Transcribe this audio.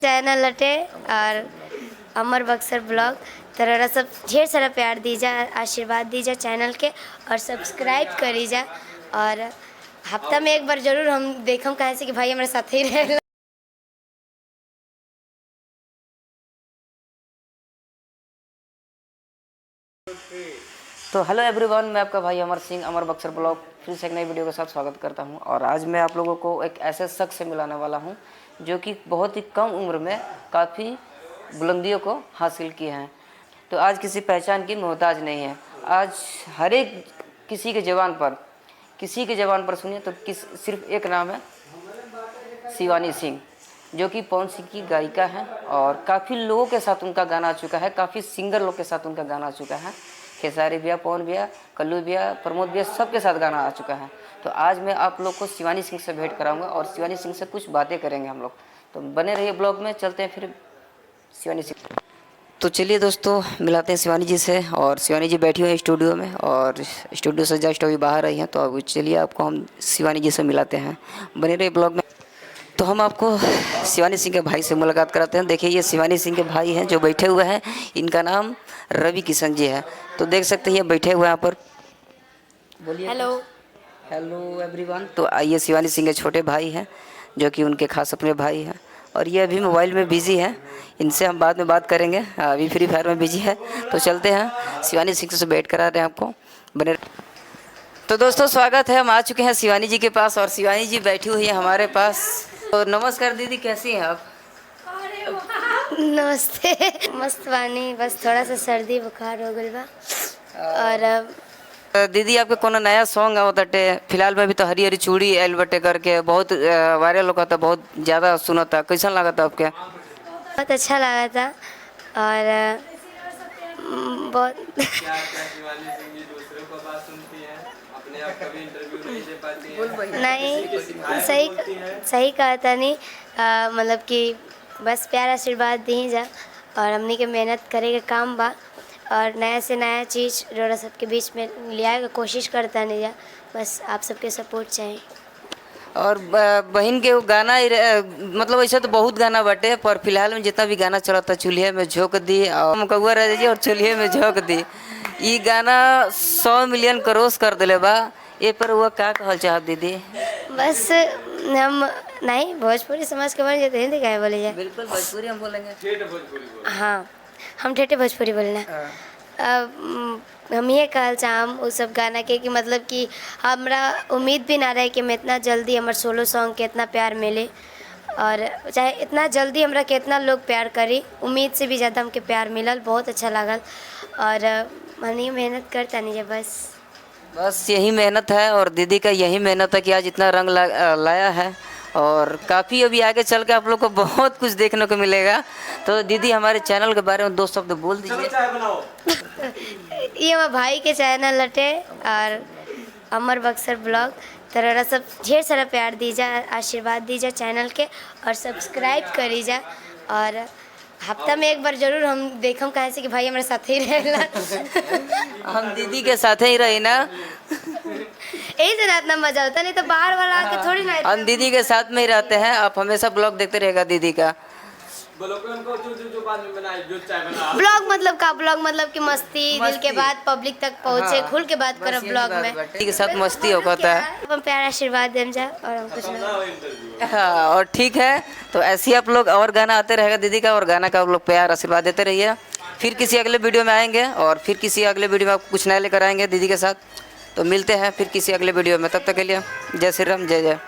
Channel लटे और अमर Buxar blog तरह सब ढेर सारा प्यार दीजिए, आशीर्वाद दीजिए चैनल के और सब्सक्राइब करीजा। और हफ्ता में एक बार जरूर हम देखम कहे से कि भाई हमारे साथ ही रहे। तो हेलो एवरीवन, मैं आपका भाई अमर सिंह अमर बक्सर ब्लॉग फिर से एक नई वीडियो के साथ स्वागत करता हूं। और आज मैं आप लोगों को एक ऐसे शख्स से मिलाने वाला हूं जो कि बहुत ही कम उम्र में काफ़ी बुलंदियों को हासिल किए हैं। तो आज किसी पहचान की मोहताज नहीं है। आज हर एक किसी के ज़बान पर सुनिए तो सिर्फ एक नाम है, शिवानी सिंह, जो कि पवन सिंह की गायिका है। और काफ़ी लोगों के साथ उनका गाना आ चुका है, काफ़ी सिंगर लोग के साथ उनका गाना आ चुका है। खेसारी भैया, पवन भैया, कल्लू भैया, प्रमोद भैया, सबके साथ गाना आ चुका है। तो आज मैं आप लोग को शिवानी सिंह से भेंट कराऊंगा और शिवानी सिंह से कुछ बातें करेंगे हम लोग। तो बने रहिए ब्लॉग में, चलते हैं फिर शिवानी सिंह। तो चलिए दोस्तों, मिलाते हैं शिवानी जी से। और शिवानी जी बैठी हुई हैं स्टूडियो में और स्टूडियो से जस्ट अभी बाहर आई हैं। तो अब चलिए आपको हम शिवानी जी से मिलाते हैं, बने रहिए ब्लॉग में। तो हम आपको शिवानी सिंह के भाई से मुलाकात कराते हैं। देखिए, ये शिवानी सिंह के भाई हैं जो बैठे हुए हैं। इनका नाम रवि किशन जी है। तो देख सकते हैं ये बैठे हुए यहाँ पर। बोलिए। Hello everyone. तो आइए, शिवानी सिंह के छोटे भाई हैं जो कि उनके खास अपने भाई हैं। और ये अभी मोबाइल में बिजी है, इनसे हम बाद में बात करेंगे। अभी फ्री फायर में बिजी है। तो चलते हैं, शिवानी सिंह से भेंट करा रहे हैं आपको, बने। तो दोस्तों, स्वागत है। हम आ चुके हैं शिवानी जी के पास और शिवानी जी बैठी हुई है हमारे पास। तो नमस्कार दीदी, कैसी हैं आप? नमस्ते। मस्त बानी, बस थोड़ा सा सर्दी बुखार हो गई बा। और दीदी, आपके कोनो नया सॉन्ग आवत बाटे? फिलहाल में भी तो हरी हरी चूड़ी आइल बटे करके बहुत वायरल होता था, बहुत ज़्यादा सुना था। कैसा लगा था आपके? बहुत अच्छा लगा था। और बहुत नहीं, सही कहा था। नहीं मतलब कि बस प्यार आशीर्वाद दी जा और हमनी के मेहनत करे के काम बा। और नया से नया चीज़ रोड़ा सबके बीच में ले आए कोशिश करता नहीं जा। बस आप सबके सपोर्ट चाहिए। और बहन के वो गाना मतलब ऐसा तो बहुत गाना बाटे, पर फिलहाल में जितना भी गाना चला था, चूल्हे में झोंक दी और कौआ रह जी और चूल्हे में झोंक दी, ये गाना 100 मिलियन क्रॉस कर दिले बा। ये पर वो क्या कहल चाहत दीदी? बस हम नहीं भोजपुरी समाज के बारे में हिंदी क्या बोले जाए? बिल्कुल भोजपुरी हम बोलेंगे। हाँ, हम ठेठे भोजपुरी बोलना। अब हम ये कहल चाहम उस सब गाना के कि मतलब कि हमरा उम्मीद भी ना रहे कि मैं इतना जल्दी हमारे सोलो सॉन्ग के इतना प्यार मिले। और चाहे इतना जल्दी हमरा के इतना लोग प्यार करी, उम्मीद से भी ज़्यादा हमके प्यार मिलल, बहुत अच्छा लागल। और हमने मेहनत करता नहीं है, बस यही मेहनत है। और दीदी का यही मेहनत है कि आज इतना रंग लाया है। और काफ़ी अभी आगे चल के आप लोग को बहुत कुछ देखने को मिलेगा। तो दीदी, हमारे चैनल के बारे में 2 शब्द बोल दीजिए। ये हमारे भाई के चैनल लटे और अमर बक्सर ब्लॉग तरह सब ढेर सारा प्यार दीजिए, आशीर्वाद दीजिए चैनल के और सब्सक्राइब करीजा। और हफ्ता में एक बार जरूर हम देखम कहे से कि भाई हमारे साथ ही रहेला। हम दीदी के साथ ही रही ना, यही से इतना मजा होता, नहीं तो बाहर वाला आके थोड़ी ना। हम दीदी के साथ में ही रहते हैं। आप हमेशा ब्लॉग देखते रहेगा दीदी का। ब्लॉग मतलब का ब्लॉग मतलब कि मस्ती दिल के बाद पब्लिक तक पहुँचे। हाँ, खुल के बात करब ब्लॉग में, दीदी के साथ मस्ती होता है। हम प्यार आशीर्वाद देम जा और हम कुछ ना। हाँ, और ठीक है। तो ऐसे ही आप लोग और गाना आते रहेगा दीदी का, और गाना का आप लोग प्यार आशीर्वाद देते रहिए। फिर किसी अगले वीडियो में आएंगे और फिर किसी अगले वीडियो में आपको कुछ नया लेकर आएंगे दीदी के साथ। तो मिलते हैं फिर किसी अगले वीडियो में, तब तक के लिए जय श्री राम, जय जय।